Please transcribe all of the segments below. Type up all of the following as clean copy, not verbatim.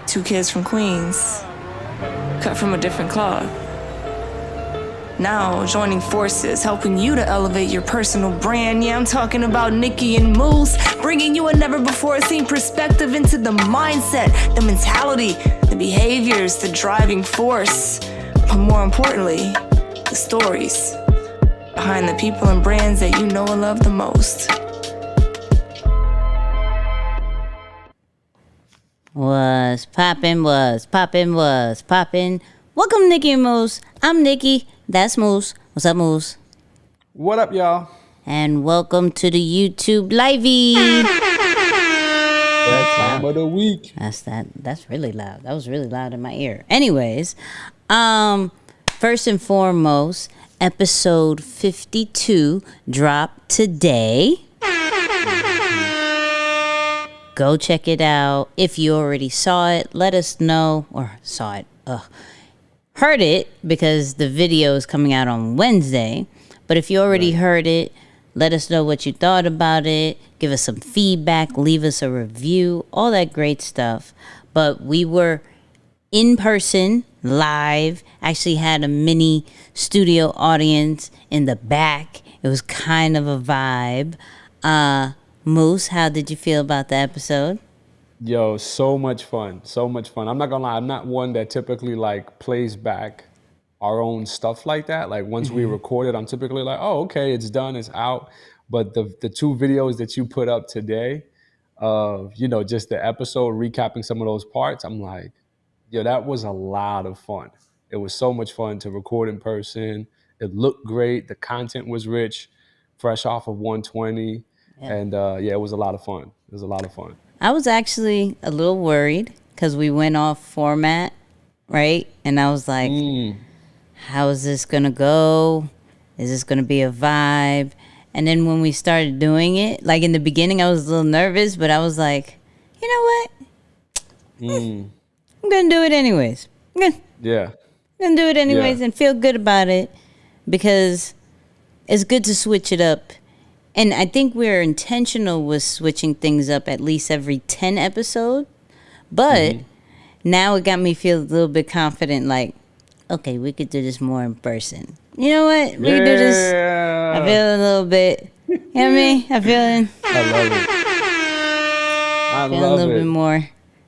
Two kids from Queens, cut from a different cloth. Now joining forces, helping you to elevate your personal brand. Yeah, I'm talking about Nicky and Moose, bringing you a never-before-seen perspective into the mindset, the mentality, the behaviors, the driving force, but more importantly, the stories behind the people and brands that you know and love the most. Was poppin'. Welcome, Nicky and Moose. I'm Nicky. That's Moose. What's up, Moose? What up, y'all? And welcome to the YouTube Livey. That time of the week. That's really loud. That was really loud in my ear. Anyways, first and foremost, episode 52 dropped today. Go check it out. If you already saw it, let us know. Heard it, because the video is coming out on Wednesday. But if you already heard it, let us know what you thought about it. Give us some feedback. Leave us a review. All that great stuff. But we were in person, live. Actually had a mini studio audience in the back. It was kind of a vibe. Moose, how did you feel about the episode? Yo, so much fun. So much fun. I'm not gonna lie, I'm not one that typically like plays back our own stuff like that. Like once we record it, I'm typically like, oh, okay, it's done, it's out. But the two videos that you put up today of, just the episode recapping some of those parts, I'm like, yo, that was a lot of fun. It was so much fun to record in person. It looked great. The content was rich, fresh off of 120. Yeah. And it was a lot of fun. It was a lot of fun. I was actually a little worried because we went off format, right? And I was like, how is this going to go? Is this going to be a vibe? And then when we started doing it, like in the beginning, I was a little nervous, but I was like, you know what? I'm going to do it anyways. I'm going to do it anyways and feel good about it, because it's good to switch it up. And I think we're intentional with switching things up at least every 10 episodes. But now it got me feel a little bit confident, like, okay, we could do this more in person. You know what? We could do this. I feel a little bit, you know what I mean? I love it. I feel a little bit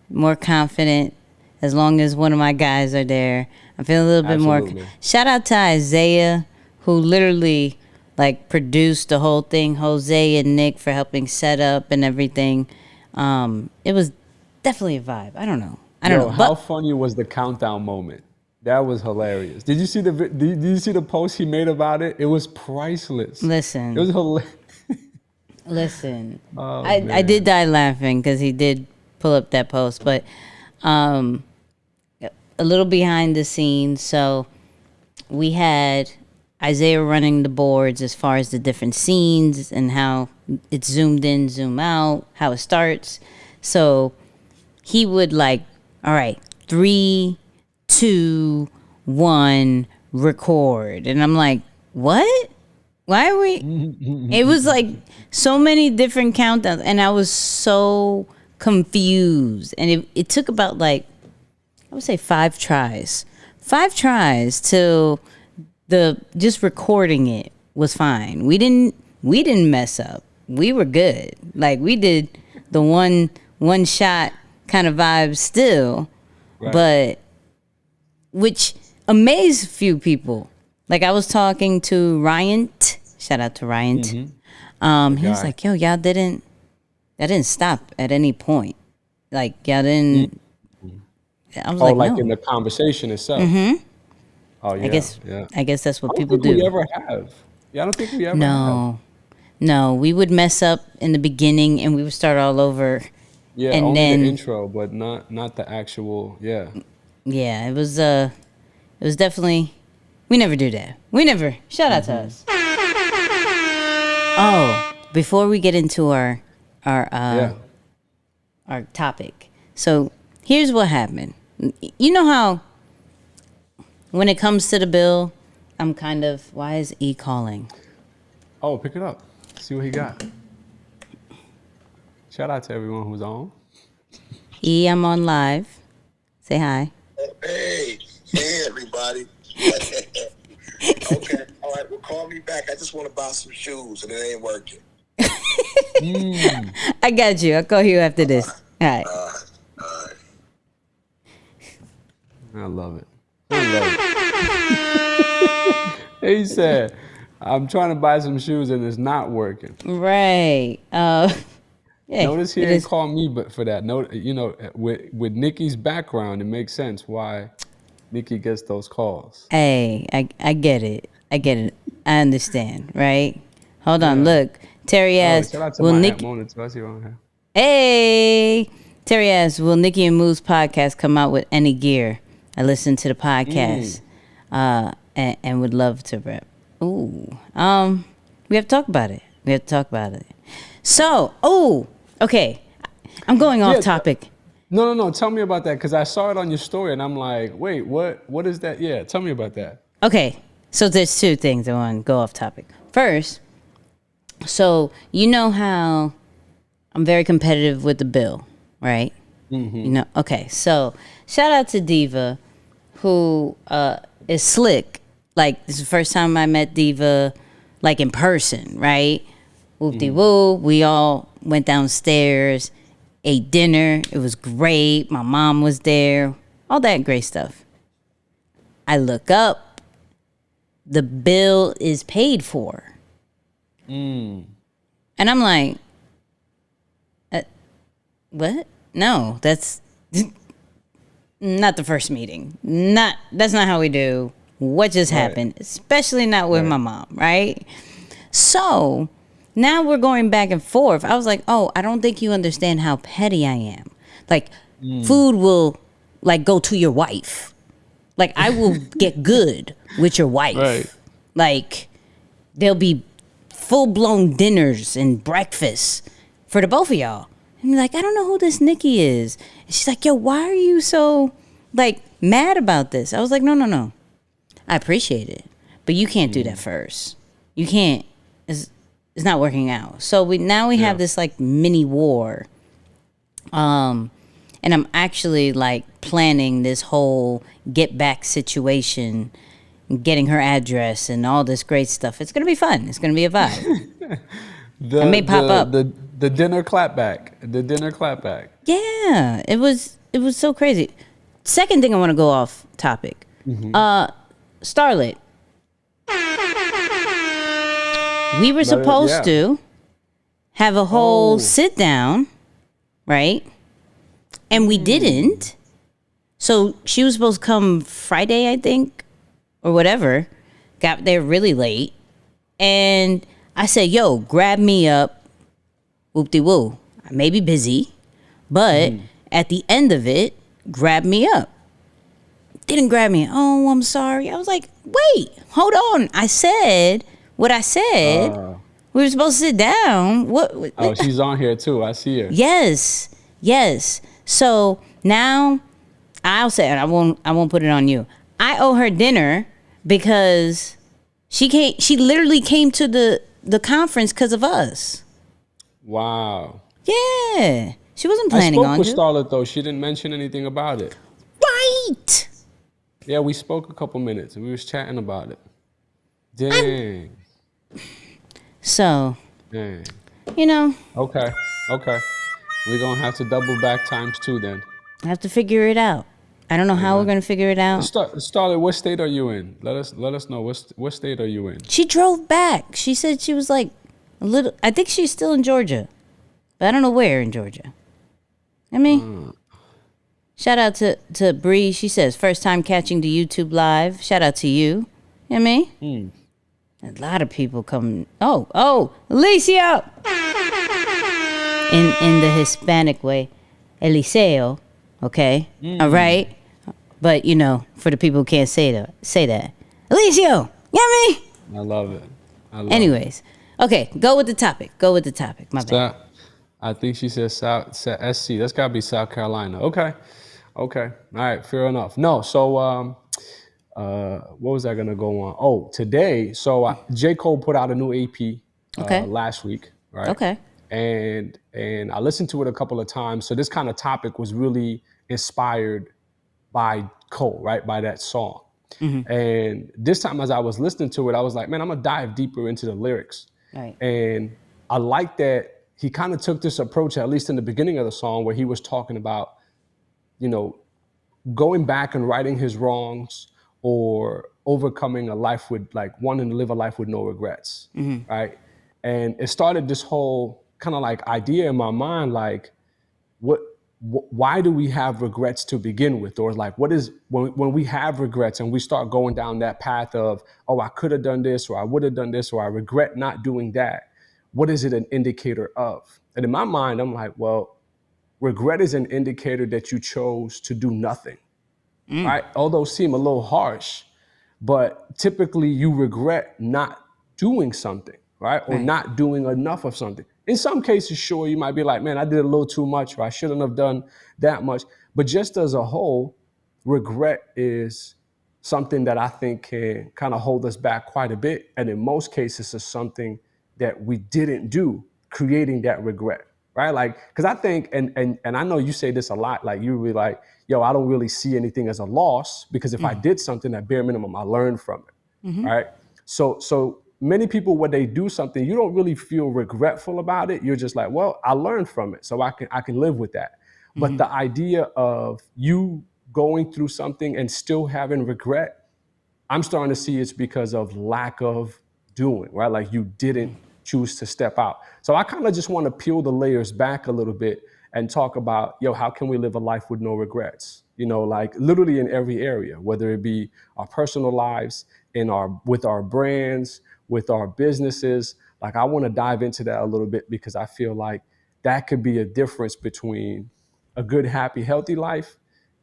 more confident as long as one of my guys are there. I feel a little bit more. Shout out to Isaiah, who literally produced the whole thing. Jose and Nick for helping set up and everything. It was definitely a vibe. I don't know. How funny was the countdown moment? That was hilarious. Did you see the post he made about it? It was priceless. Listen. It was hilarious. Listen. Oh, I did die laughing because he did pull up that post, but a little behind the scenes. So we had Isaiah running the boards as far as the different scenes and how it's zoomed in, zoom out, how it starts. So he would all right, 3, 2, 1, record. And I'm like, what? Why are we? It was so many different countdowns, and I was so confused. And it took about I would say 5 tries. 5 tries till just recording it was fine. We didn't mess up. We were good. We did the one shot kind of vibe still, right. But which amazed a few people. I was talking to Ryan. Shout out to Ryan. He was like, "Yo, y'all didn't stop at any point. Y'all didn't." I was no. In the conversation itself. Oh yeah, I guess that's what people do. I don't think we ever have. Yeah, I don't think we ever have. No, we would mess up in the beginning and we would start all over. Yeah, and only then the intro, but not the actual. Yeah. Yeah, it was definitely. We never do that. We never. Shout out to us. Oh, before we get into our topic, so here's what happened. You know how, when it comes to the bill, I'm kind of, why is E calling? Oh, pick it up. See what he got. Shout out to everyone who's on. E, I'm on live. Say hi. Hey, everybody. Okay, all right. Well, call me back. I just want to buy some shoes, and it ain't working. I got you. I'll call you after this. All right. All right. I love it. He said, I'm trying to buy some shoes and it's not working. Right. Yeah, Notice he didn't call me but for that. No, you know, with Nikki's background, it makes sense why Nikki gets those calls. Hey, I get it. I get it. I understand, right? Hold on, look. Terry asks, will Nikki... Hey! Terry asks, will Nicky and Moose podcast come out with any gear? I listened to the podcast and would love to rep. Ooh. We have to talk about it. So, okay. I'm going off topic. No. Tell me about that because I saw it on your story and I'm like, wait, what is that? Yeah, tell me about that. Okay. So there's two things I want to go off topic. First, so you know how I'm very competitive with the bill, right? Mm-hmm. You know, okay. So shout out to Diva, who is slick. Like this is the first time I met Diva, like in person, right? Whoop-de-woo. We all went downstairs, ate dinner. It was great. My mom was there. All that great stuff. I look up. The bill is paid for. And I'm like, what? No, that's not the first meeting. That's not how we do. What just happened? Especially not with my mom, right? So now we're going back and forth. I was like, oh, I don't think you understand how petty I am. Like, food will, like, go to your wife. Like, I will get good with your wife. Right. Like, there'll be full-blown dinners and breakfasts for the both of y'all. And like, I don't know who this Nikki is. And she's like, yo, why are you so, like, mad about this? I was like, no. I appreciate it. But you can't do that first. You can't. It's not working out. So we have this, like, mini war. And I'm actually, like, planning this whole get back situation, getting her address and all this great stuff. It's going to be fun. It's going to be a vibe. I may pop up. The dinner clapback. Yeah, it was so crazy. Second thing I want to go off topic. Starlet. We were supposed to have a whole sit down, right? And we didn't. So she was supposed to come Friday, I think, or whatever. Got there really late. And I said, yo, grab me up. Whoop-de-woo. I may be busy, but at the end of it, grab me up. Didn't grab me. Oh, I'm sorry. I was like, wait, hold on. I said what I said. We were supposed to sit down. What? Oh, she's on here too. I see her. Yes. So now I'll say, and I won't put it on you. I owe her dinner because she literally came to the conference because of us. Wow. Yeah. She wasn't planning on it. I spoke with Starlet though. She didn't mention anything about it. Right. Yeah, we spoke a couple minutes and we was chatting about it. Dang. So, dang. You know. Okay. We're going to have to double back ×2 then. I have to figure it out. I don't know how we're going to figure it out. Starlet, what state are you in? Let us know. What state are you in? She drove back. She said she was like a little, I think she's still in Georgia. But I don't know where in Georgia. Shout out to Bree. She says, first time catching the YouTube live. Shout out to you. You know what I mean? A lot of people come. Oh, Alicia! In the Hispanic way. Eliseo. Okay? All right? But, you know, for the people who can't say that. Alicio! You know what I mean? I love it. Anyways. Okay, go with the topic. My bad. I think she says SC. That's got to be South Carolina. Okay. All right. Fair enough. No. So, what was I gonna go on? Oh, today. So J. Cole put out a new EP last week, right? Okay. And I listened to it a couple of times. So this kind of topic was really inspired by Cole, right? By that song. And this time as I was listening to it, I was like, man, I'm gonna dive deeper into the lyrics. Right. And I like that he kind of took this approach, at least in the beginning of the song, where he was talking about, you know, going back and righting his wrongs or overcoming a life with, like, wanting to live a life with no regrets, right? And it started this whole kind of like idea in my mind, like, why do we have regrets to begin with? Or like, what is, when we have regrets and we start going down that path of, oh, I could have done this, or I would have done this, or I regret not doing that, what is it an indicator of? And in my mind, I'm like, well, regret is an indicator that you chose to do nothing, right? Although seem a little harsh, but typically you regret not doing something, right? Or not doing enough of something. In some cases, sure, you might be like, man, I did a little too much, or I shouldn't have done that much. But just as a whole, regret is something that I think can kind of hold us back quite a bit. And in most cases, it's something that we didn't do, creating that regret, right? Like, because I think, and I know you say this a lot, like you really like, yo, I don't really see anything as a loss, because if I did something, at bare minimum, I learned from it, right? So many people, when they do something, you don't really feel regretful about it. You're just like, well, I learned from it, so I can live with that. But the idea of you going through something and still having regret, I'm starting to see it's because of lack of doing, right? Like you didn't choose to step out. So I kind of just want to peel the layers back a little bit and talk about, yo, how can we live a life with no regrets? You know, like literally in every area, whether it be our personal lives, with our brands, with our businesses. Like I want to dive into that a little bit, because I feel like that could be a difference between a good, happy, healthy life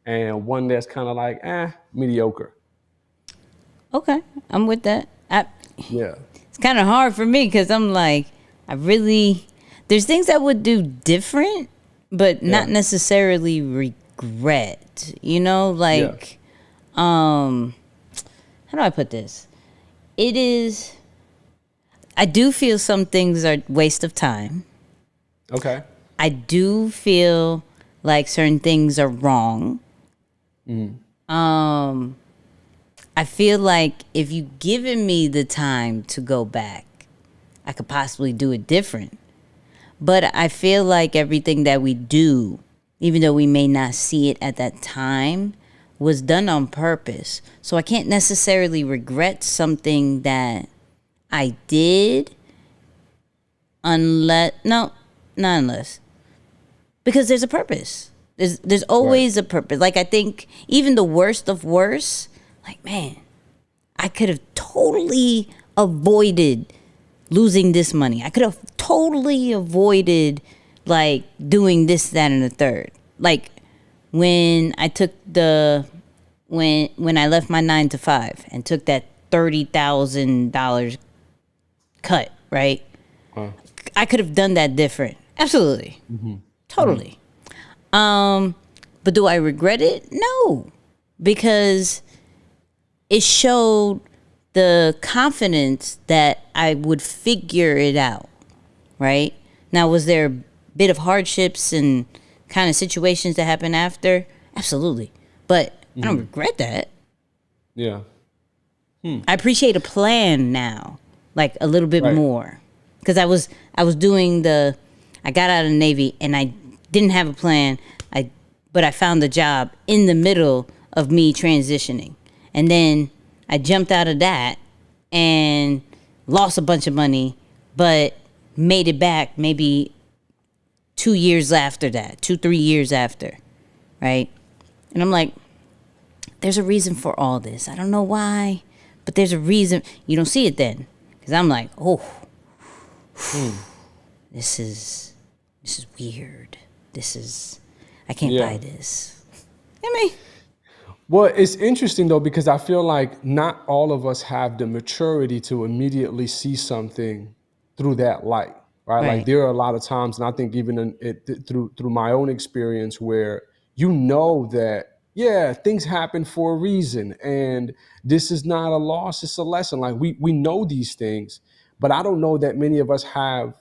and one that's kind of like, mediocre. Okay, I'm with that. Yeah. It's kind of hard for me because I'm like, there's things I would do different, but not necessarily regret. You know, like, how do I put this? I do feel some things are waste of time. Okay. I do feel like certain things are wrong. I feel like if you given me the time to go back, I could possibly do it different. But I feel like everything that we do, even though we may not see it at that time, was done on purpose. So I can't necessarily regret something that I did not unless, because there's a purpose. There's always a purpose. Like I think even the worst of worst, like, man, I could have totally avoided losing this money. I could have totally avoided like doing this, that, and the third. Like when I took when I left my 9-to-5 and took that $30,000 cut, right? I could have done that different. Absolutely. Totally. But do I regret it? No, because it showed the confidence that I would figure it out, right? Now, was there a bit of hardships and kind of situations that happened after? Absolutely. But I don't regret that. Yeah. I appreciate a plan now, like a little bit more. Because I was doing I got out of the Navy and I didn't have a plan, but I found a job in the middle of me transitioning. And then I jumped out of that and lost a bunch of money, but made it back maybe 2 years after that, 2-3 years after, right? And I'm like, there's a reason for all this. I don't know why, but there's a reason. You don't see it then, because I'm like, this is weird. I can't buy this. I mean. Well, it's interesting though, because I feel like not all of us have the maturity to immediately see something through that light, right? Like there are a lot of times, and I think even through my own experience, where you know that, yeah, things happen for a reason, and this is not a loss, it's a lesson. Like we know these things, but I don't know that many of us have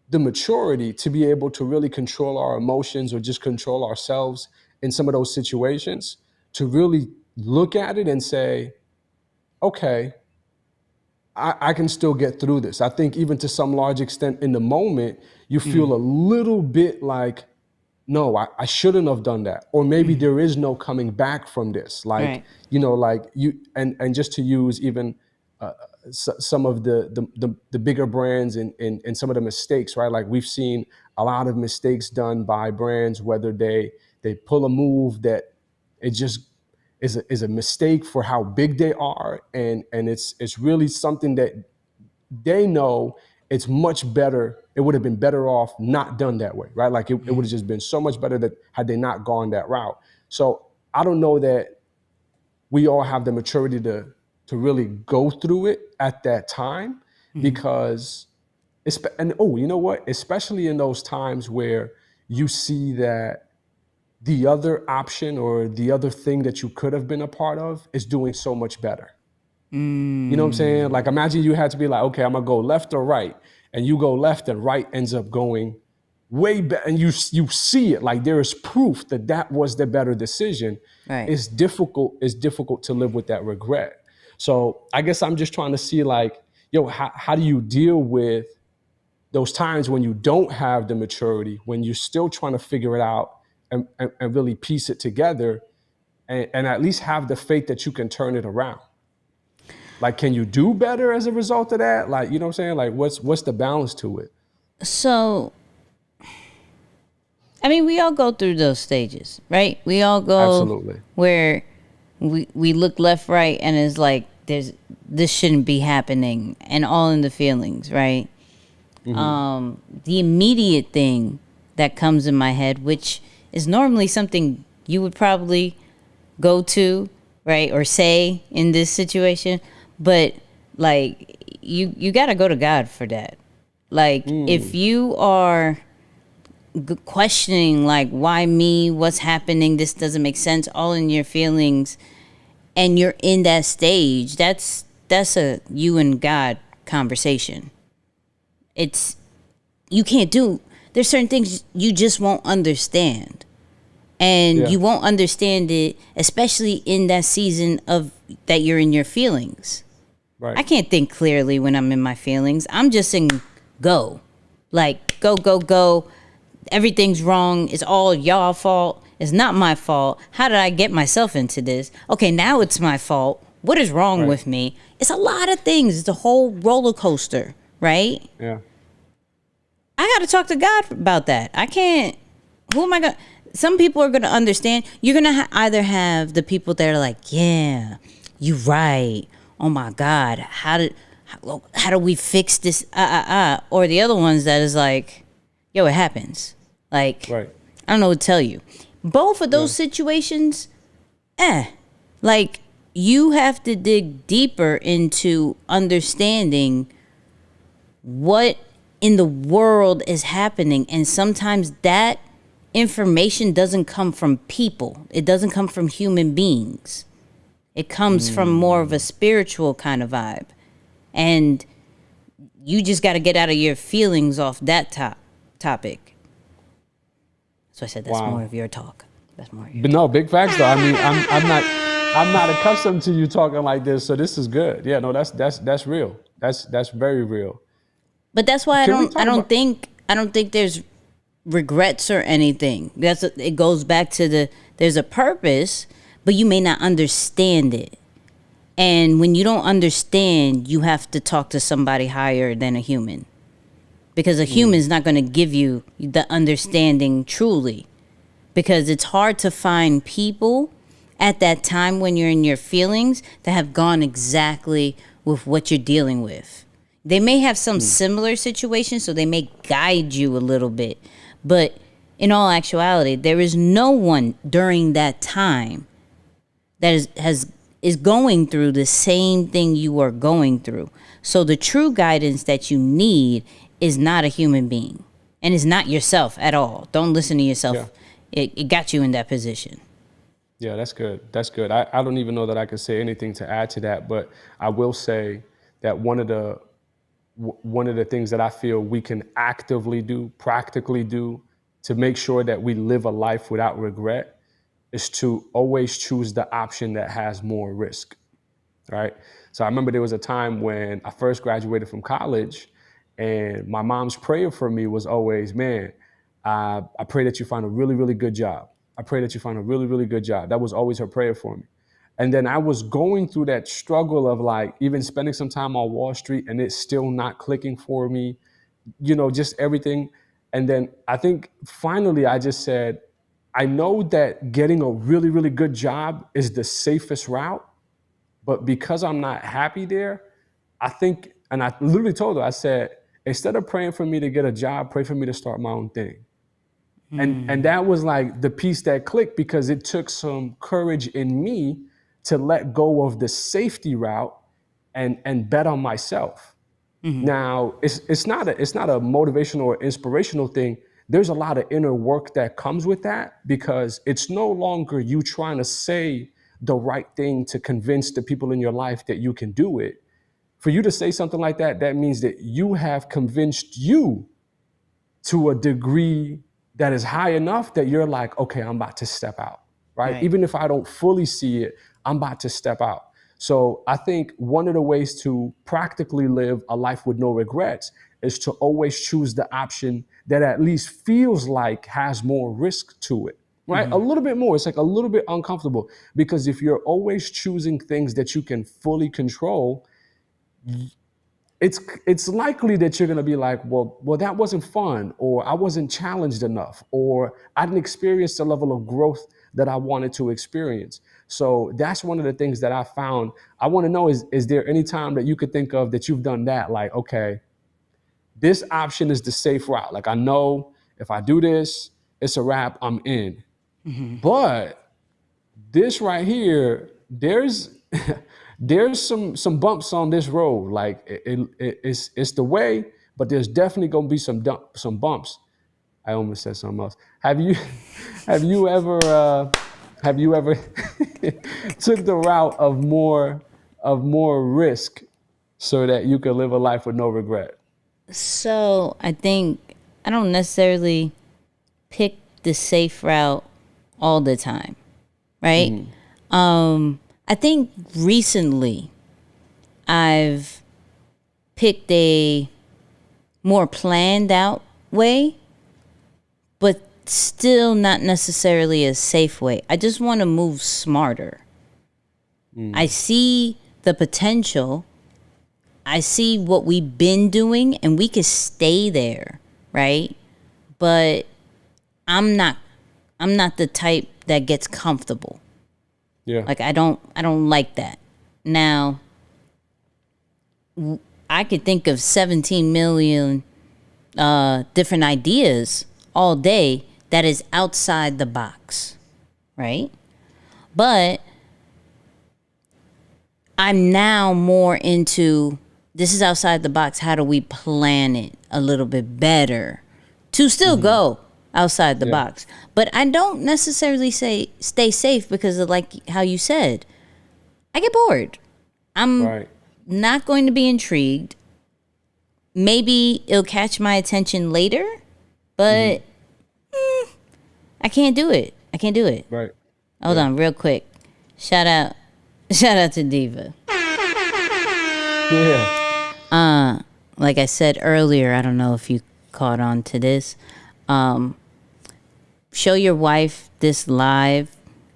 the maturity to be able to really control our emotions or just control ourselves in some of those situations. to really look at it and say, okay, I can still get through this. I think even to some large extent in the moment, you feel a little bit like, no, I shouldn't have done that. Or maybe there is no coming back from this. Like, Right. you know, like you, and just to use even some of the bigger brands and some of the mistakes, right? Like we've seen a lot of mistakes done by brands, whether they pull a move that it just is a mistake for how big they are, and it's really something that they know it's much better. It would have been better off not done that way, right? Like it would have just been so much better that had they not gone that route. So I don't know that we all have the maturity to really go through it at that time, because you know what? Especially in those times where you see that the other option or the other thing that you could have been a part of is doing so much better. You know what I'm saying? Like imagine you had to be like, okay, I'm gonna go left or right, and you go left and right ends up going way better, and you see it, like there is proof that that was the better decision. Right. It's difficult to live with that regret. So I guess I'm just trying to see like, yo, how do you deal with those times when you don't have the maturity, when you're still trying to figure it out and really piece it together, and at least have the faith that you can turn it around? Like, can you do better as a result of that? Like, you know what I'm saying? Like, what's the balance to it? So, I mean, we all go through those stages, right? We all go Absolutely. where we look left, right, and it's like this shouldn't be happening, and all in the feelings, right? The immediate thing that comes in my head, which is normally something you would probably go to, right, or say in this situation, but like you got to go to God for that. Like if you are questioning like, why me, what's happening, this doesn't make sense, all in your feelings, and you're in that stage, that's a you and God conversation. It's, you can't do, there's certain things you just won't understand. And you won't understand it, especially in that season of that you're in your feelings. Right. I can't think clearly when I'm in my feelings. I'm just saying go. Like, go, go, go. Everything's wrong. It's all y'all fault. It's not my fault. How did I get myself into this? Okay, now it's my fault. What is wrong with me? It's a lot of things. It's a whole roller coaster, right? Yeah. I got to talk to God about that. I can't. Who am I going to? Some people are going to understand. You're going to either have the people that are like, yeah, you're right. Oh my God. How do we fix this? Or the other ones that is like, yo, it happens. Like, I don't know what to tell you. Both of those situations, like you have to dig deeper into understanding what in the world is happening. And sometimes that information doesn't come from people. It doesn't come from human beings. It comes from more of a spiritual kind of vibe. And you just got to get out of your feelings off that topic. So I said that's more of your talk. That's more of your But no, big facts though. I mean, I'm not accustomed to you talking like this, so this is good. Yeah, no, that's real. That's very real. But that's why I don't think there's regrets or anything. It goes back to there's a purpose, but you may not understand it. And when you don't understand, you have to talk to somebody higher than a human. Because a human is not going to give you the understanding truly. Because it's hard to find people at that time when you're in your feelings that have gone exactly with what you're dealing with. They may have some similar situations, so they may guide you a little bit. But in all actuality, there is no one during that time that is going through the same thing you are going through. So the true guidance that you need is not a human being, and it's not yourself at all. Don't listen to yourself. Yeah. It got you in that position. Yeah, that's good. That's good. I don't even know that I could say anything to add to that, but I will say that one of the things that I feel we can actively do, practically do, to make sure that we live a life without regret is to always choose the option that has more risk, right? So I remember there was a time when I first graduated from college, and my mom's prayer for me was always, man, I pray that you find a really, really good job. I pray that you find a really, really good job. That was always her prayer for me. And then I was going through that struggle of like even spending some time on Wall Street and it's still not clicking for me, just everything. And then I think finally I just said, I know that getting a really, really good job is the safest route, but because I'm not happy there, I think, and I literally told her, I said, instead of praying for me to get a job, pray for me to start my own thing. And that was like the piece that clicked, because it took some courage in me to let go of the safety route and bet on myself. Now, it's not a motivational or inspirational thing. There's a lot of inner work that comes with that, because it's no longer you trying to say the right thing to convince the people in your life that you can do it. For you to say something like that, that means that you have convinced you to a degree that is high enough that you're like, okay, I'm about to step out, right? Even if I don't fully see it, I'm about to step out. So I think one of the ways to practically live a life with no regrets is to always choose the option that at least feels like has more risk to it, right? A little bit more. It's like a little bit uncomfortable, because if you're always choosing things that you can fully control, it's likely that you're going to be like, well, that wasn't fun, or I wasn't challenged enough, or I didn't experience the level of growth that I wanted to experience. So that's one of the things that I found. I want to know, is there any time that you could think of that you've done that? Like, okay, this option is the safe route. Like, I know if I do this, it's a wrap, I'm in. But this right here, there's some bumps on this road. Like it's the way, but there's definitely gonna be some bumps. I almost said something else. Have you ever took the route of more risk so that you could live a life with no regret? So I think I don't necessarily pick the safe route all the time, right? I think recently I've picked a more planned out way, but still not necessarily a safe way. I just want to move smarter. I see the potential. I see what we've been doing, and we could stay there, right? But I'm not the type that gets comfortable. Yeah. Like I don't like that. Now, I could think of 17 million different ideas all day that is outside the box, right? But I'm now more into, this is outside the box. How do we plan it a little bit better to still go outside the box? But I don't necessarily say stay safe, because of like how you said, I get bored. I'm not going to be intrigued. Maybe it'll catch my attention later, but I can't do it. Right. Hold on real quick. Shout out to Diva. Yeah. Like I said earlier, I don't know if you caught on to this. Show your wife this live.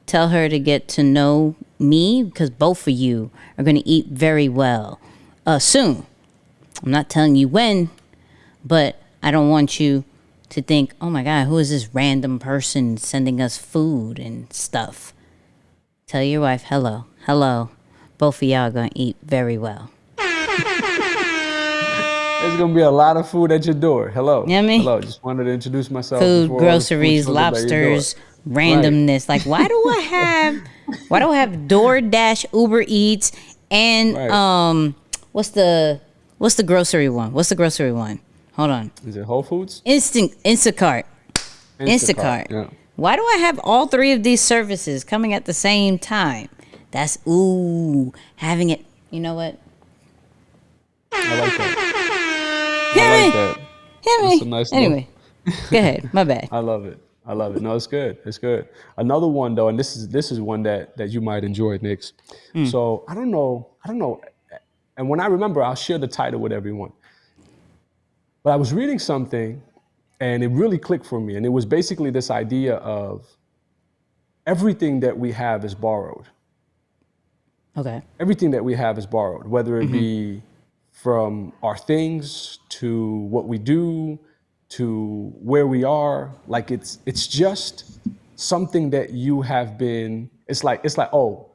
Tell her to get to know me, because both of you are going to eat very well soon. I'm not telling you when, but I don't want you to think, oh my God, who is this random person sending us food and stuff? Tell your wife, hello. Both of y'all are going to eat very well. There's going to be a lot of food at your door. Hello. You know what I mean? Hello. Just wanted to introduce myself. Food, groceries, lobsters, randomness. Like, why do I have DoorDash, Uber Eats, and what's the grocery one? Hold on. Is it Whole Foods? Instacart. Yeah. Why do I have all three of these services coming at the same time? That's having it. You know what? I like that. Hear me. That's a nice Anyway, go ahead. My bad. I love it. I love it. No, it's good. It's good. Another one though, and this is one that you might enjoy, Nix. So I don't know. And when I remember, I'll share the title with everyone. But I was reading something, and it really clicked for me. And it was basically this idea of everything that we have is borrowed. Okay. Everything that we have is borrowed, whether it be from our things to what we do to where we are. Like it's just something that you have been. It's like oh,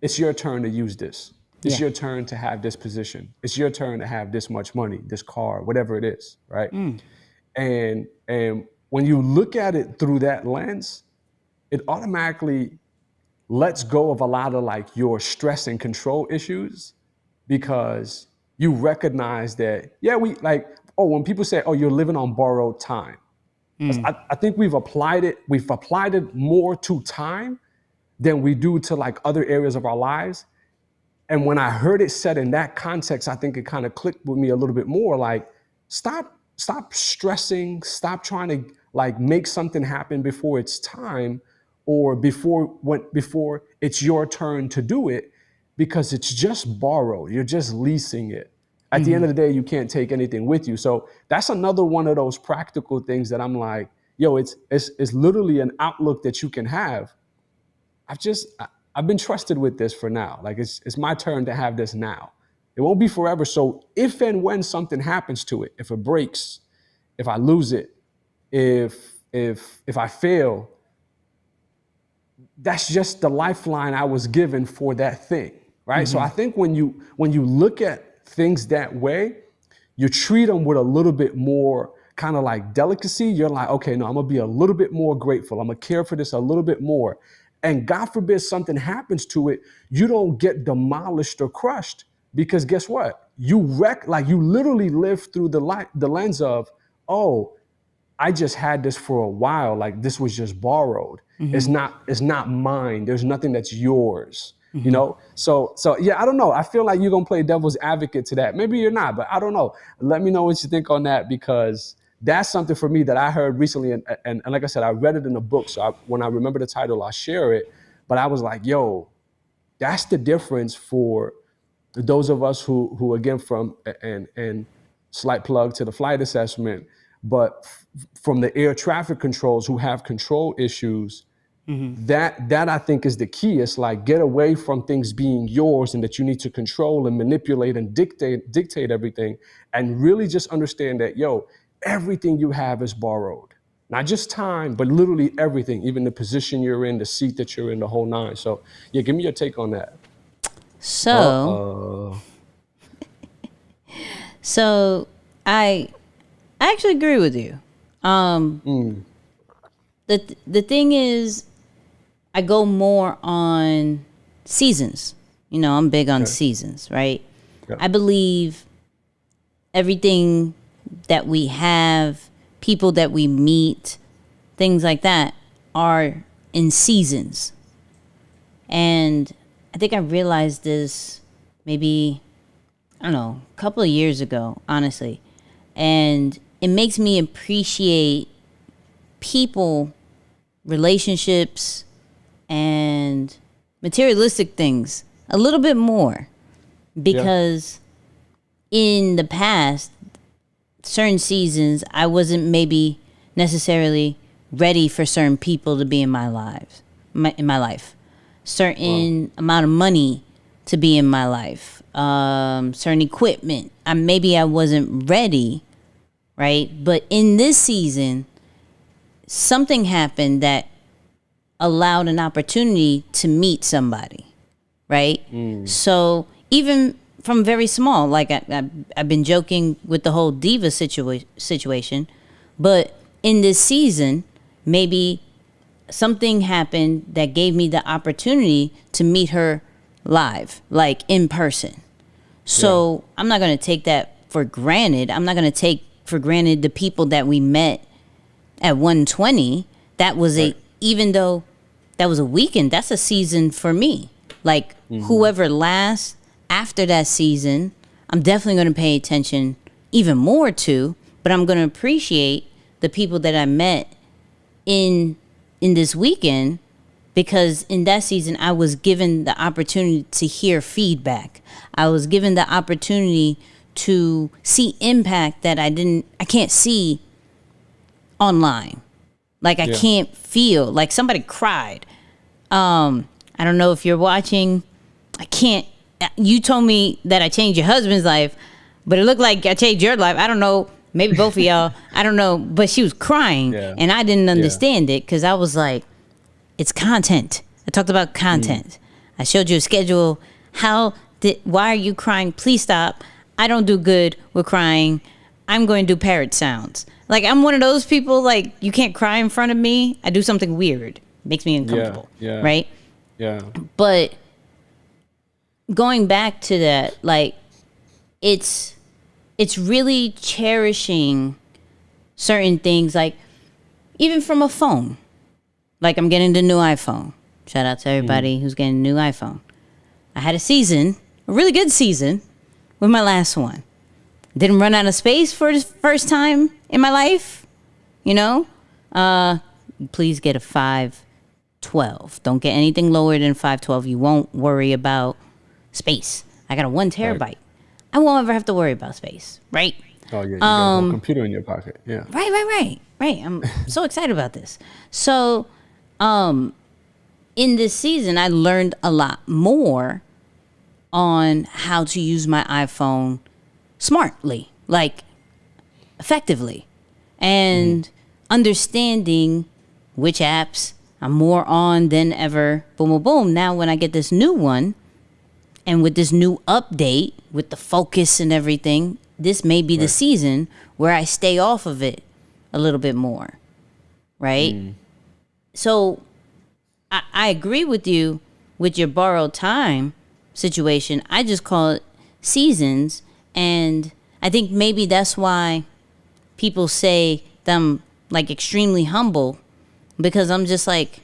it's your turn to use this. It's your turn to have this position. It's your turn to have this much money, this car, whatever it is, right? And when you look at it through that lens, it automatically lets go of a lot of like your stress and control issues, because you recognize that, when people say, oh, you're living on borrowed time. I think we've applied it more to time than we do to like other areas of our lives. And when I heard it said in that context, I think it kind of clicked with me a little bit more. Like, stop stressing, stop trying to like make something happen before it's time, or before it's your turn to do it, because it's just borrowed. You're just leasing it. At the end of the day, you can't take anything with you. So that's another one of those practical things that I'm like, yo, it's literally an outlook that you can have. I've been trusted with this for now. Like it's my turn to have this now. It won't be forever. So if and when something happens to it, if it breaks, if I lose it, if I fail, that's just the lifeline I was given for that thing, right? So I think when you look at things that way, you treat them with a little bit more kind of like delicacy. You're like, okay, no, I'm gonna be a little bit more grateful. I'm gonna care for this a little bit more. And God forbid something happens to it, you don't get demolished or crushed, because guess what? You literally live through the lens of, oh, I just had this for a while. Like this was just borrowed. It's not mine. There's nothing that's yours. You know? So yeah, I don't know. I feel like you're gonna play devil's advocate to that. Maybe you're not, but I don't know. Let me know what you think on that, because that's something for me that I heard recently. And like I said, I read it in a book. So when I remember the title, I'll share it. But I was like, yo, that's the difference for those of us who again, from, and slight plug to the flight assessment, but from the air traffic controls who have control issues, that I think is the key. It's like, get away from things being yours and that you need to control and manipulate and dictate everything, and really just understand that, yo, everything you have is borrowed. Not just time, but literally everything, even the position you're in, the seat that you're in, the whole nine. So yeah, give me your take on that. So I actually agree with you. The thing is, I go more on seasons. You know, I'm big on seasons, right? Yep. I believe everything that we have, people that we meet, things like that, are in seasons. And I think I realized this maybe, I don't know, a couple of years ago, honestly. And it makes me appreciate people, relationships, and materialistic things a little bit more. Because in the past, certain seasons, I wasn't maybe necessarily ready for certain people to be in my life. Certain amount of money to be in my life. Certain equipment. Maybe I wasn't ready, right? But in this season, something happened that allowed an opportunity to meet somebody, right? So even from very small, like I've been joking with the whole diva situation, but in this season, maybe something happened that gave me the opportunity to meet her live, like in person. So I'm not going to take that for granted. I'm not going to take for granted the people that we met at 120. That was even though that was a weekend, that's a season for me. Like whoever lasts after that season, I'm definitely going to pay attention even more to, but I'm going to appreciate the people that I met in this weekend, because in that season I was given the opportunity to hear feedback. I was given the opportunity to see impact that I can't see online. Like I can't feel, like somebody cried. I don't know if you're watching. You told me that I changed your husband's life, but it looked like I changed your life. I don't know. Maybe both of y'all. I don't know. But she was crying, and I didn't understand it because I was like, it's content. I talked about content. I showed you a schedule. Why are you crying? Please stop. I don't do good with crying. I'm going to do parrot sounds. Like, I'm one of those people, like, you can't cry in front of me. I do something weird. Makes me uncomfortable. Right? Yeah. But going back to that, like, it's really cherishing certain things, like, even from a phone. Like, I'm getting the new iPhone. Shout out to everybody who's getting a new iPhone. I had a really good season with my last one. Didn't run out of space for the first time in my life. You know? Please get a 512. Don't get anything lower than 512. You won't worry about space. I got a 1 terabyte. Right. I won't ever have to worry about space. Right? Oh, yeah. You got a whole computer in your pocket. Yeah. Right. I'm so excited about this. So, in this season, I learned a lot more on how to use my iPhone smartly, like effectively, and understanding which apps I'm more on than ever. Boom, boom, boom. Now, when I get this new one, and with this new update, with the focus and everything, this may be the season where I stay off of it a little bit more, right? So I agree with you with your borrowed time situation. I just call it seasons, and I think maybe that's why people say that I'm like extremely humble, because I'm just like,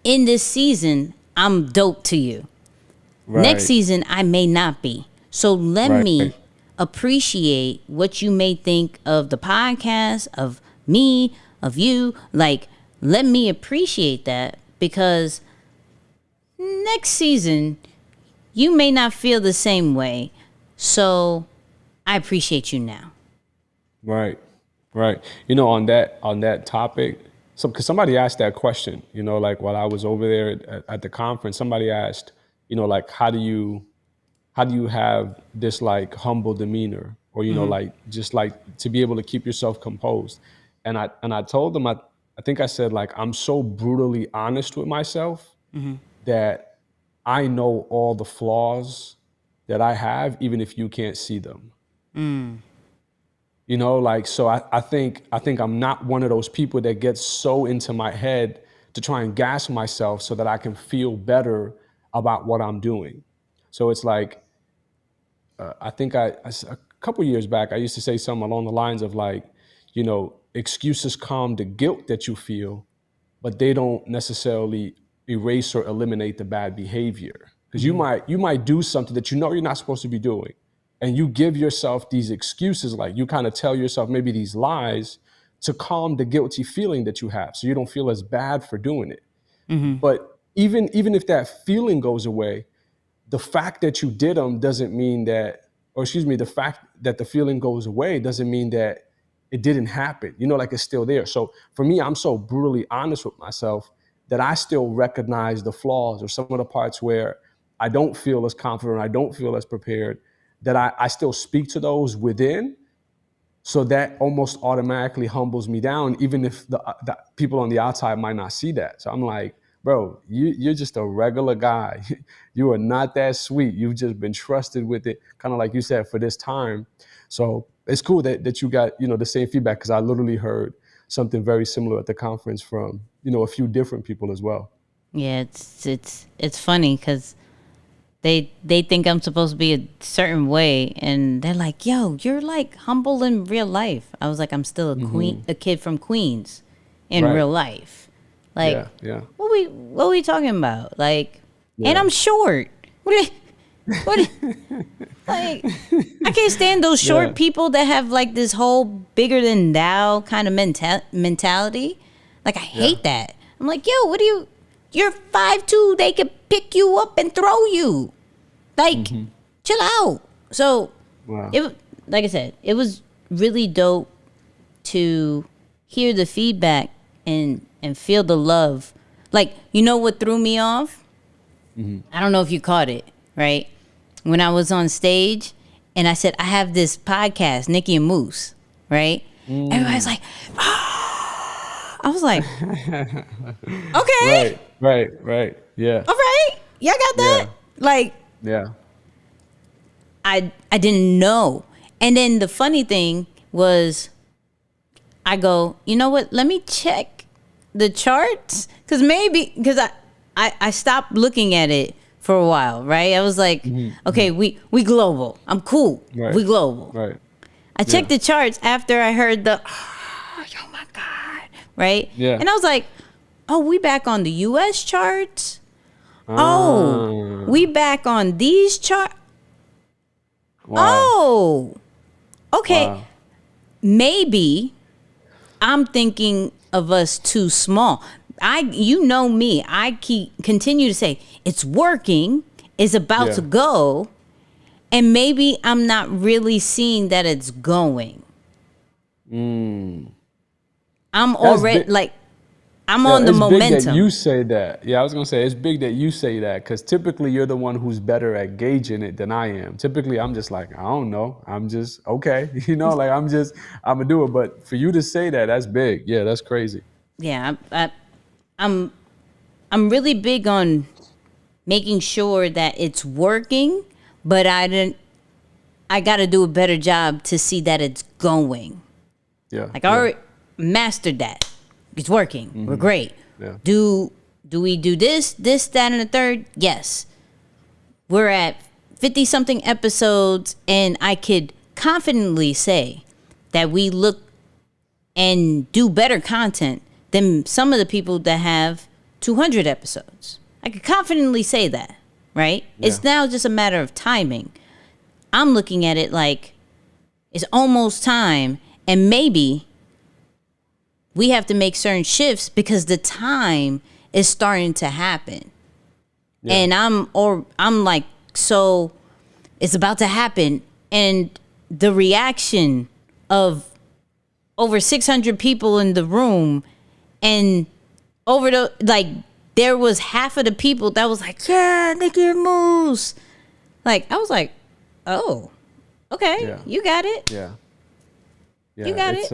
in this season, I'm dope to you. Right. Next season, I may not be. So let me appreciate what you may think of the podcast, of me, of you. Like, let me appreciate that, because next season, you may not feel the same way. So I appreciate you now. Right. You know, on that topic, because somebody asked that question, you know, like while I was over there at the conference, somebody asked, you know, like, how do you have this like humble demeanor, or, you know, like just like to be able to keep yourself composed? And I told them, I think I said, like, I'm so brutally honest with myself that I know all the flaws that I have, even if you can't see them. You know, like, so I think I'm not one of those people that gets so into my head to try and gas myself so that I can feel better about what I'm doing. So it's like, I think a couple years back, I used to say something along the lines of like, you know, excuses calm the guilt that you feel, but they don't necessarily erase or eliminate the bad behavior. Because you might do something that you know you're not supposed to be doing, and you give yourself these excuses, like you kind of tell yourself maybe these lies to calm the guilty feeling that you have, so you don't feel as bad for doing it. But even if that feeling goes away, the fact that you did them doesn't mean that, the fact that the feeling goes away doesn't mean that it didn't happen. You know, like it's still there. So for me, I'm so brutally honest with myself that I still recognize the flaws or some of the parts where I don't feel as confident, I don't feel as prepared, that I still speak to those within. So that almost automatically humbles me down, even if the people on the outside might not see that. So I'm like, bro, you're just a regular guy. You are not that sweet. You've just been trusted with it, kind of like you said, for this time. So it's cool that you got, you know, the same feedback, because I literally heard something very similar at the conference from, you know, a few different people as well. Yeah, it's funny because they think I'm supposed to be a certain way, and they're like, yo, you're like humble in real life. I was like, I'm still a kid from Queens in real life. Like, yeah. What are we talking about? Like, and I'm short. What like, I can't stand those short people that have like this whole bigger than thou kind of mentality. Like, I hate that. I'm like, yo, you're 5'2", they could pick you up and throw you. Like, chill out. So, like I said, it was really dope to hear the feedback and feel the love. Like, you know what threw me off? I don't know if you caught it, right? When I was on stage and I said, I have this podcast, Nicky and Moose, right? Everybody's like, I was like, okay. Right. Yeah. All right. Y'all got that? Yeah. Like, I didn't know. And then the funny thing was, I go, you know what? Let me check the charts. Because I stopped looking at it for a while, right? I was like, okay, we global. I'm cool. Right. We global. Right. I checked the charts after I heard oh my God, right? Yeah. And I was like, oh, we back on the U.S. charts? Oh, we back on these charts? Wow. Oh, okay. Wow. Maybe I'm thinking of us too small. You know me. I continue to say it's working. It's about to go, and maybe I'm not really seeing that it's going. I'm already I'm on the momentum. Big that you say that. Yeah, I was gonna say it's big that you say that because typically you're the one who's better at gauging it than I am. Typically, I'm just like, I don't know. I'm just okay, like I'm gonna do it. But for you to say that, that's big. Yeah, that's crazy. Yeah, I'm really big on making sure that it's working, but I got to do a better job to see that it's going. Yeah. Like I already mastered that. It's working. We're great. Yeah. Do we do this, that, and the third? Yes. We're at 50-something episodes, and I could confidently say that we look and do better content than some of the people that have 200 episodes. I could confidently say that, right? Yeah. It's now just a matter of timing. I'm looking at it like it's almost time, and maybe we have to make certain shifts because the time is starting to happen. Yeah. And I'm like, so it's about to happen. And the reaction of over 600 people in the room, and there was half of the people that was like, yeah, Nicky and Moose. Like, I was like, oh, okay, you got it. Yeah. You got it.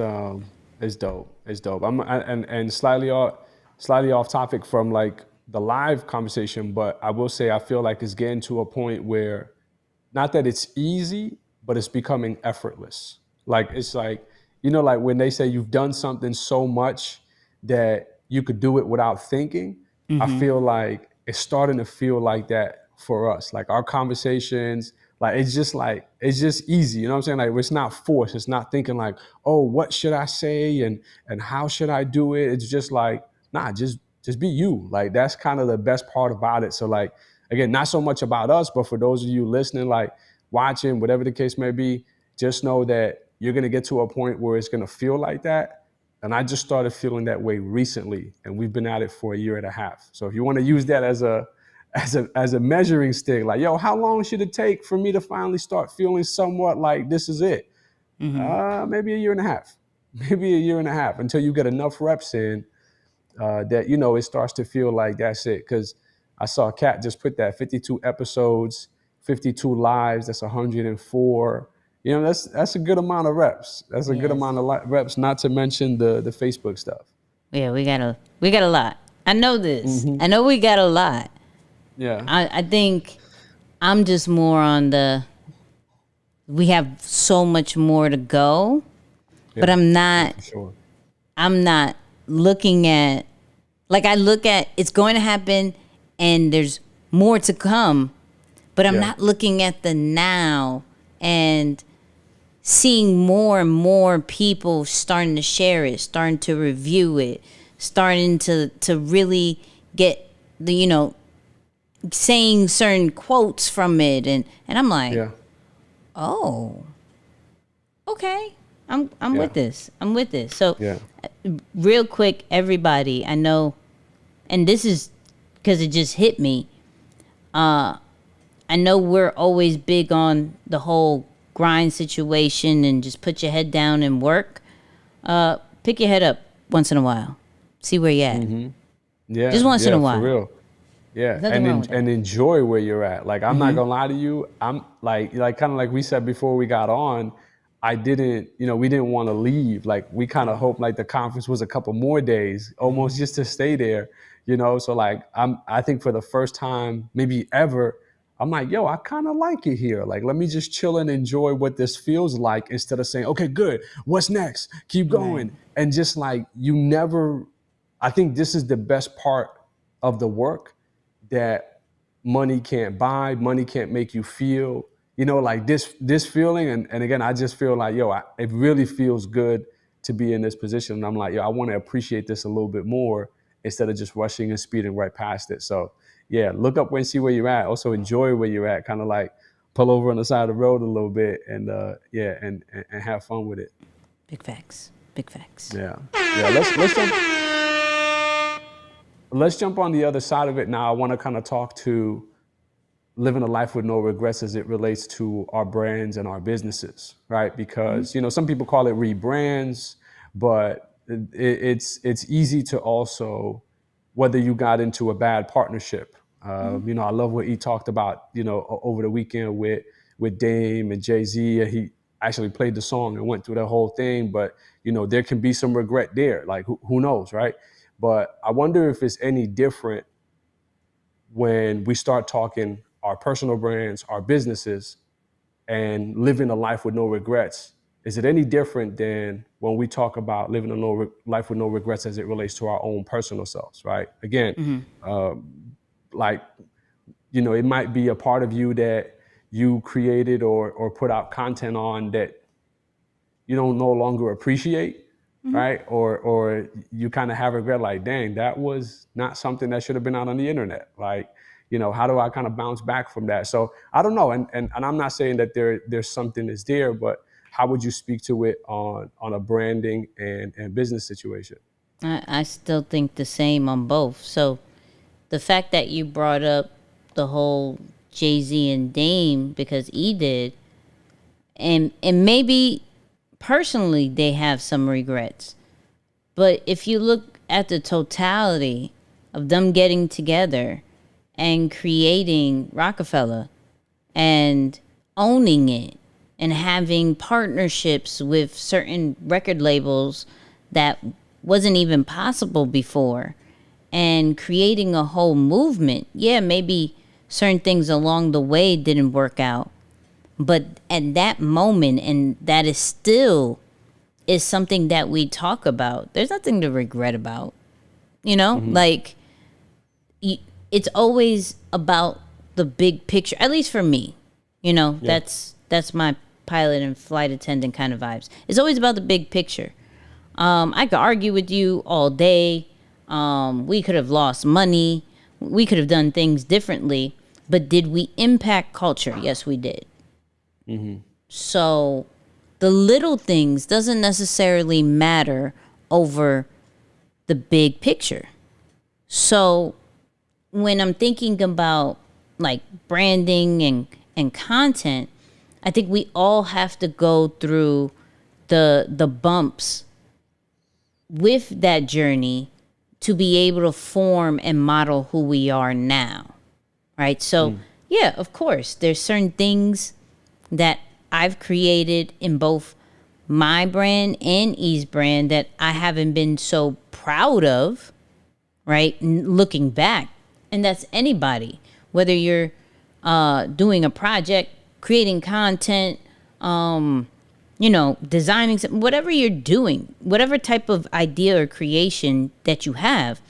It's dope. It's dope. And slightly off topic from like the live conversation, but I will say I feel like it's getting to a point where, not that it's easy, but it's becoming effortless. Like it's like, like when they say you've done something so much that you could do it without thinking. I feel like it's starting to feel like that for us. Like our conversations, it's just easy. You know what I'm saying? Like it's not forced. It's not thinking like, oh, what should I say and how should I do it? It's just like, nah, just be you. Like that's kind of the best part about it. So like, again, not so much about us, but for those of you listening, like watching, whatever the case may be, just know that you're going to get to a point where it's going to feel like that. And I just started feeling that way recently, and we've been at it for a year and a half. So if you want to use that as a measuring stick, like, yo, how long should it take for me to finally start feeling somewhat like this is it? Maybe a year and a half. Maybe a year and a half until you get enough reps in that, it starts to feel like that's it. Because I saw Kat just put that 52 episodes, 52 lives, that's 104. That's a good amount of reps. That's a good amount of reps, not to mention the Facebook stuff. Yeah, we got a lot. I know this. I know we got a lot. Yeah. I think I'm just more on we have so much more to go, but I'm not looking at, I look at it's going to happen and there's more to come, but I'm not looking at the now and seeing more and more people starting to share it, starting to review it, starting to really get the, saying certain quotes from it. And I'm like, oh, okay, I'm with this. I'm with this. So real quick, everybody, I know, and this is because it just hit me. I know we're always big on the whole grind situation and just put your head down and work. Pick your head up once in a while. See where you're at. Mm-hmm. Yeah, just once in a while. For real. Yeah, and enjoy where you're at. Like, I'm not gonna lie to you. I'm like kind of like we said before we got on. We didn't want to leave. Like, we kind of hoped like the conference was a couple more days, almost just to stay there. So like I think for the first time, maybe ever, I'm like, yo, I kind of like it here. Like, let me just chill and enjoy what this feels like instead of saying, okay, good, what's next? Keep going. Right. And just like, I think this is the best part of the work that money can't buy, money can't make you feel, like this feeling. And again, I just feel like, it really feels good to be in this position. And I'm like, I want to appreciate this a little bit more instead of just rushing and speeding right past it. So yeah, look up and see where you're at. Also enjoy where you're at. Kind of like pull over on the side of the road a little bit and and have fun with it. Big facts. Big facts. Yeah. Let's jump on the other side of it now. I want to kind of talk to living a life with no regrets as it relates to our brands and our businesses, right? Because some people call it rebrands, but it's easy to also, whether you got into a bad partnership. I love what he talked about, over the weekend with Dame and Jay-Z. He actually played the song and went through the whole thing, but there can be some regret there. Like who knows, right? But I wonder if it's any different when we start talking our personal brands, our businesses, and living a life with no regrets. Is it any different than when we talk about living a life with no regrets as it relates to our own personal selves, right? Again, it might be a part of you that you created or put out content on that you don't no longer appreciate, right? Or you kind of have regret, like, dang, that was not something that should have been out on the internet. Like, how do I kind of bounce back from that? So I don't know. And I'm not saying that there's something that's there, but how would you speak to it on a branding and business situation? I still think the same on both. So the fact that you brought up the whole Jay-Z and Dame, because he did, and maybe personally they have some regrets. But if you look at the totality of them getting together and creating Rockefeller and owning it and having partnerships with certain record labels that wasn't even possible before and creating a whole movement. Yeah, maybe certain things along the way didn't work out, but at that moment, and that is still is something that we talk about. There's nothing to regret about, like it's always about the big picture, at least for me, that's my pilot and flight attendant kind of vibes. It's always about the big picture. I could argue with you all day. We could have lost money. We could have done things differently, but did we impact culture? Yes, we did. So the little things doesn't necessarily matter over the big picture. So when I'm thinking about like branding and content, I think we all have to go through the bumps with that journey to be able to form and model who we are now, right? So yeah, of course, there's certain things that I've created in both my brand and E's brand that I haven't been so proud of, right? Looking back, and that's anybody, whether you're doing a project, creating content, designing something, whatever you're doing, whatever type of idea or creation that you have,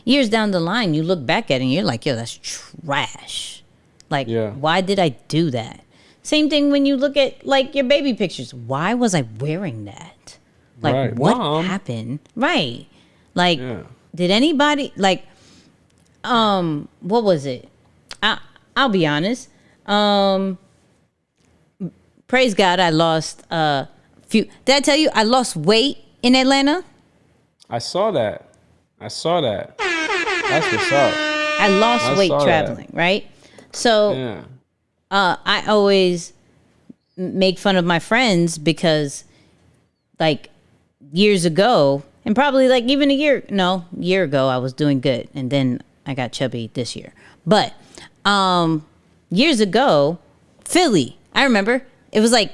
years down the line, you look back at it and you're like, yo, that's trash. Like, why did I do that? Same thing when you look at like your baby pictures. Why was I wearing that? Like, right. What happened? Right. Like, did anybody like, what was it? I'll be honest. Praise God, I lost a few. Did I tell you I lost weight in Atlanta? I saw that. That's what's up. I lost weight traveling, right? So Yeah. I always make fun of my friends because, like, years ago, and probably like even a year ago, I was doing good, and then I got chubby this year. But years ago, Philly, I remember it was like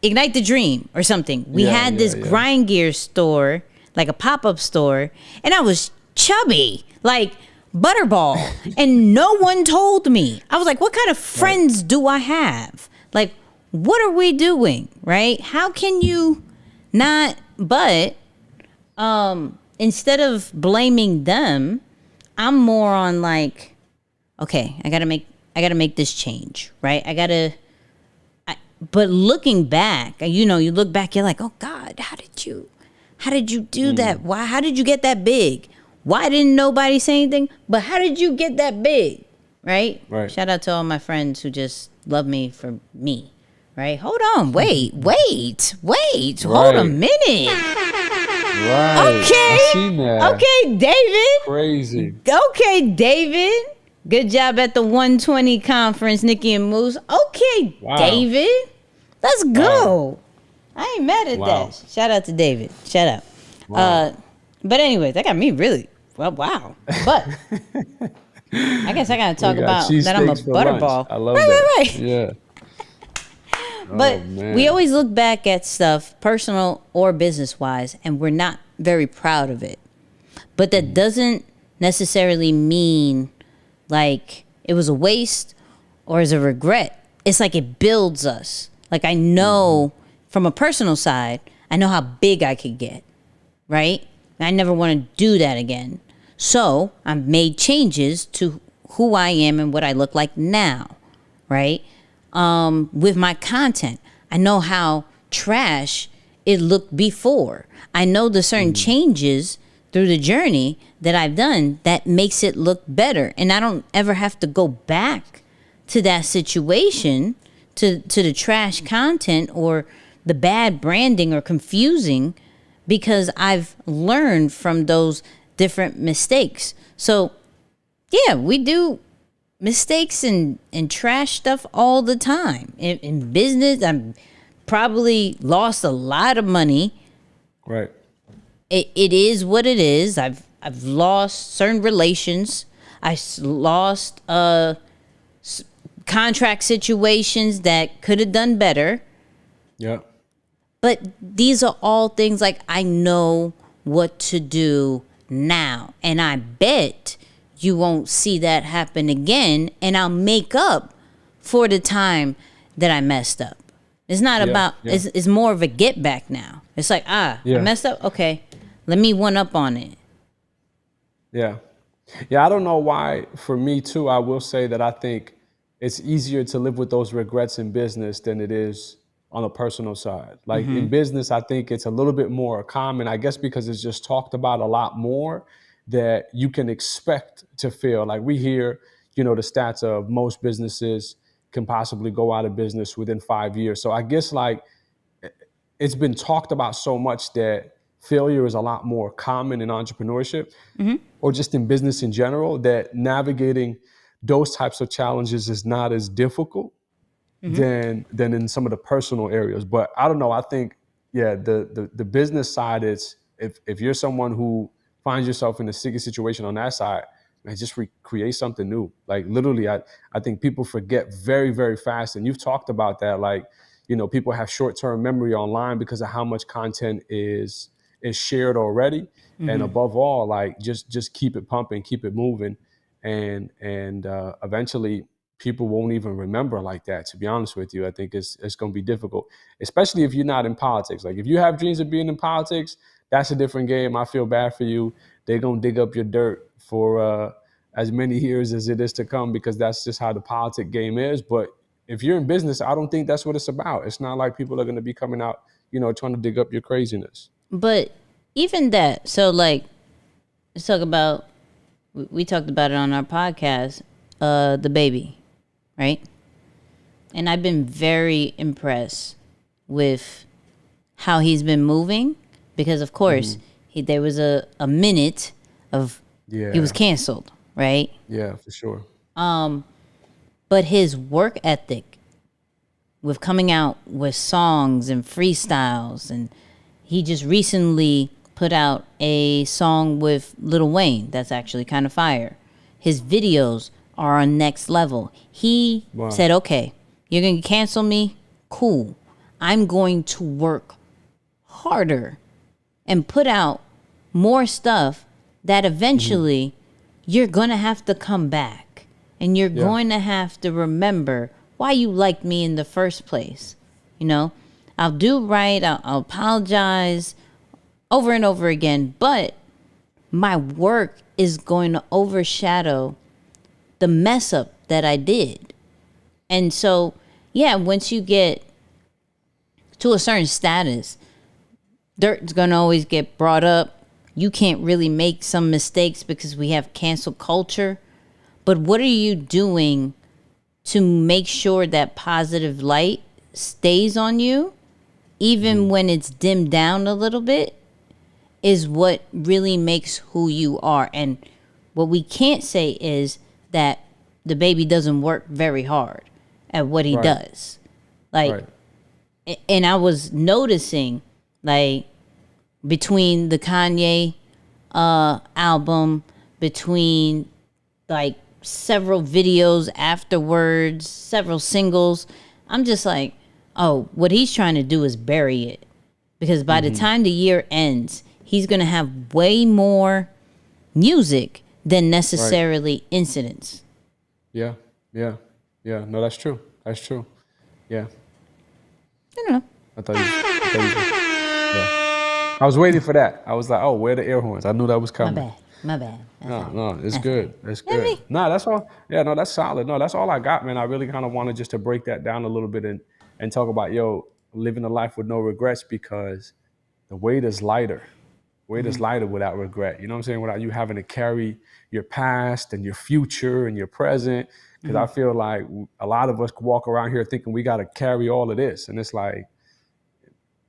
Ignite the Dream or something. We had this grind gear store, like a pop-up store, and I was chubby, like Butterball, and no one told me. I was like, what kind of friends do I have? Like, what are we doing, right? How can you not, but instead of blaming them, I'm more on like, okay, I gotta make this change, right? But looking back, you look back, you're like, oh God, how did you do that? Why? How did you get that big? Why didn't nobody say anything? But how did you get that big? Right? Shout out to all my friends who just love me for me. Right? Hold on. Wait. Hold a minute. Right. Okay. I seen that. Okay, David. Crazy. Okay, David. Good job at the 120 conference, Nicky and Moose. Okay, David. Let's go. Wow. I ain't mad at that. Shout out to David. Shout out. Wow. But anyways, that got me really, wow. But I guess I got to talk about that I'm a butterball. I love that. Right. Yeah. But we always look back at stuff, personal or business-wise, and we're not very proud of it. But that doesn't necessarily mean like it was a waste or is a regret. It's like it builds us. Like I know from a personal side, I know how big I could get, right? I never want to do that again. So I've made changes to who I am and what I look like now, right? With my content, I know how trash it looked before. I know the certain changes through the journey that I've done that makes it look better. And I don't ever have to go back to that situation, to the trash content or the bad branding or confusing, because I've learned from those different mistakes. So yeah, we do mistakes and trash stuff all the time. In business, I'm probably lost a lot of money. Right. It is what it is. I've lost certain relations. I lost contract situations that could have done better. Yeah. But these are all things like I know what to do now. And I bet you won't see that happen again. And I'll make up for the time that I messed up. It's not about, it's more of a get back now. It's like, I messed up. Okay, let me one up on it. Yeah. Yeah, I don't know why. For me, too, I will say that I think it's easier to live with those regrets in business than it is on a personal side. Like in business, I think it's a little bit more common, I guess because it's just talked about a lot more, that you can expect to fail. Like we hear, the stats of most businesses can possibly go out of business within 5 years. So I guess like it's been talked about so much that failure is a lot more common in entrepreneurship or just in business in general, that navigating those types of challenges is not as difficult than in some of the personal areas. But I don't know. I think, the business side is if you're someone who finds yourself in a sticky situation on that side, man, just create something new. Like literally, I think people forget very, very fast. And you've talked about that. Like, people have short-term memory online because of how much content is shared already. And above all, like just keep it pumping, keep it moving. And eventually people won't even remember like that, to be honest with you. I think it's going to be difficult, especially if you're not in politics. Like if you have dreams of being in politics, that's a different game. I feel bad for you. They're going to dig up your dirt for as many years as it is to come, because that's just how the politic game is. But if you're in business, I don't think that's what it's about. It's not like people are going to be coming out, trying to dig up your craziness. But even that, so like, let's talk about, we talked about it on our podcast, the baby, right? And I've been very impressed with how he's been moving because of course there was a minute of he was canceled, right? Yeah, for sure. But his work ethic with coming out with songs and freestyles, and he just recently put out a song with Lil Wayne that's actually kind of fire. His videos are on next level. He said, okay, you're going to cancel me? Cool. I'm going to work harder and put out more stuff that eventually you're going to have to come back. And you're going to have to remember why you liked me in the first place. You know, I'll do right. I'll apologize over and over again. But my work is going to overshadow the mess up that I did. And so, yeah, once you get to a certain status, dirt's going to always get brought up. You can't really make some mistakes because we have cancel culture. But what are you doing to make sure that positive light stays on you, even when it's dimmed down a little bit, is what really makes who you are. And what we can't say is that the baby doesn't work very hard at what he does. Like, and I was noticing, like, between the Kanye album, between, like, several videos afterwards, several singles, I'm just like, oh, what he's trying to do is bury it. Because by the time the year ends, he's going to have way more music than necessarily incidents. Yeah. No, that's true. Yeah. I don't know. I thought I was waiting for that. I was like, oh, where are the air horns? I knew that was coming. My bad. No, it's good. It's good. No, that's all. Yeah, no, that's solid. No, that's all I got, man. I really kind of wanted just to break that down a little bit and talk about, living a life with no regrets, because the weight is lighter. Weight is lighter without regret. You know what I'm saying? Without you having to carry your past and your future and your present. Because I feel like a lot of us walk around here thinking we got to carry all of this. And it's like,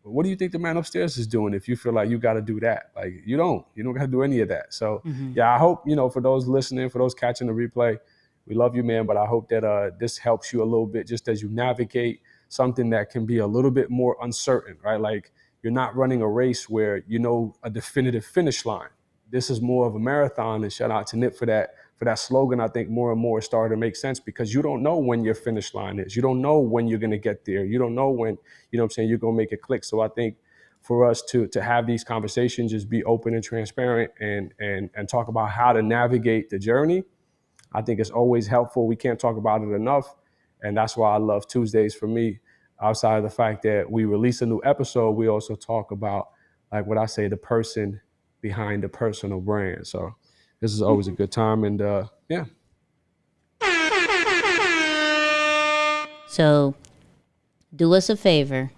what do you think the man upstairs is doing if you feel like you got to do that? Like, you don't got to do any of that. So I hope, for those listening, for those catching the replay, we love you, man. But I hope that this helps you a little bit just as you navigate something that can be a little bit more uncertain, right? Like, you're not running a race where a definitive finish line. This is more of a marathon, and shout out to Nip for that slogan. I think more and more is starting to make sense, because you don't know when your finish line is. You don't know when you're going to get there. You don't know when, you're going to make it click. So I think for us to have these conversations, just be open and transparent and talk about how to navigate the journey, I think it's always helpful. We can't talk about it enough. And that's why I love Tuesdays for me. Outside of the fact that we release a new episode, we also talk about, like what I say, the person behind the personal brand. So this is always a good time. And So do us a favor.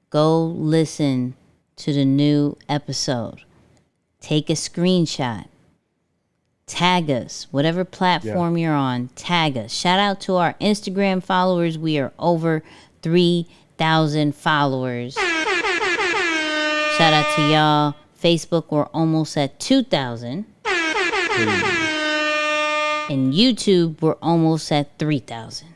Go listen to the new episode. Take a screenshot. Tag us, whatever platform you're on, tag us. Shout out to our Instagram followers. We are over 3,000 followers. Shout out to y'all. Facebook, we're almost at 2,000. And YouTube, we're almost at 3,000.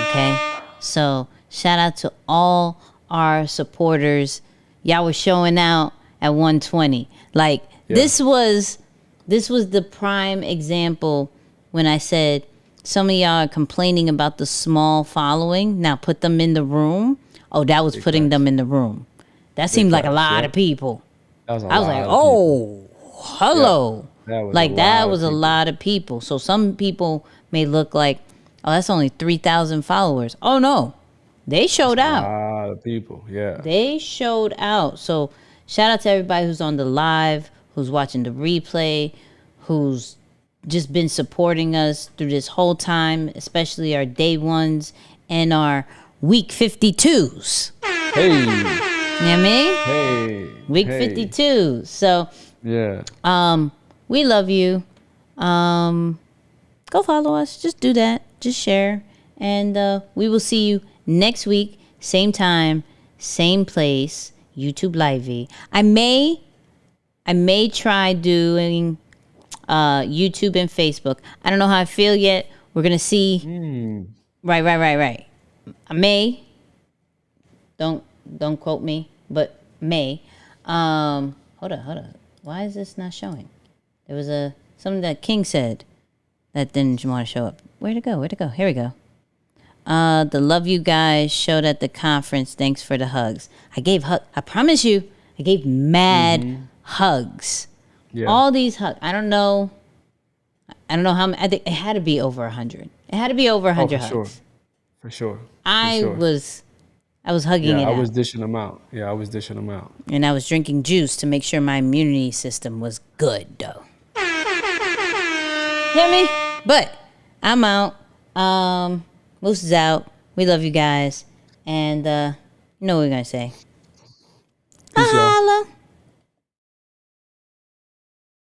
Okay? So, shout out to all our supporters. Y'all were showing out at 120. Like, this was the prime example when I said, some of y'all are complaining about the small following. Now put them in the room. Oh, that was putting them in the room. That seemed like a lot of people. I was like, oh, hello. That was a lot of people. So some people may look like, oh, that's only 3,000 followers. Oh, no. They showed out. A lot of people, They showed out. So shout out to everybody who's on the live, who's watching the replay, who's just been supporting us through this whole time, especially our day ones and our week 52s. Hey. You know what I mean? Hey. Week 52. So, we love you. Go follow us. Just do that. Just share. And we will see you next week. Same time, same place. YouTube Livey. I may try doing YouTube and Facebook. I don't know how I feel yet. We're gonna see. Right. I may. Don't quote me, but may. Hold on. Why is this not showing? There was something that King said that didn't want to show up. Where'd it go? Here we go. The love you guys showed at the conference. Thanks for the hugs. I promise you, I gave mad hugs. Yeah. All these hugs. I don't know how many. I think it had to be over 100. It had to be over 100 hugs. For sure. I was hugging it out. I was dishing them out. And I was drinking juice to make sure my immunity system was good, though. You hear me? But I'm out. Moose is out. We love you guys. And you know what we're going to say. Peace, y'all. Holla.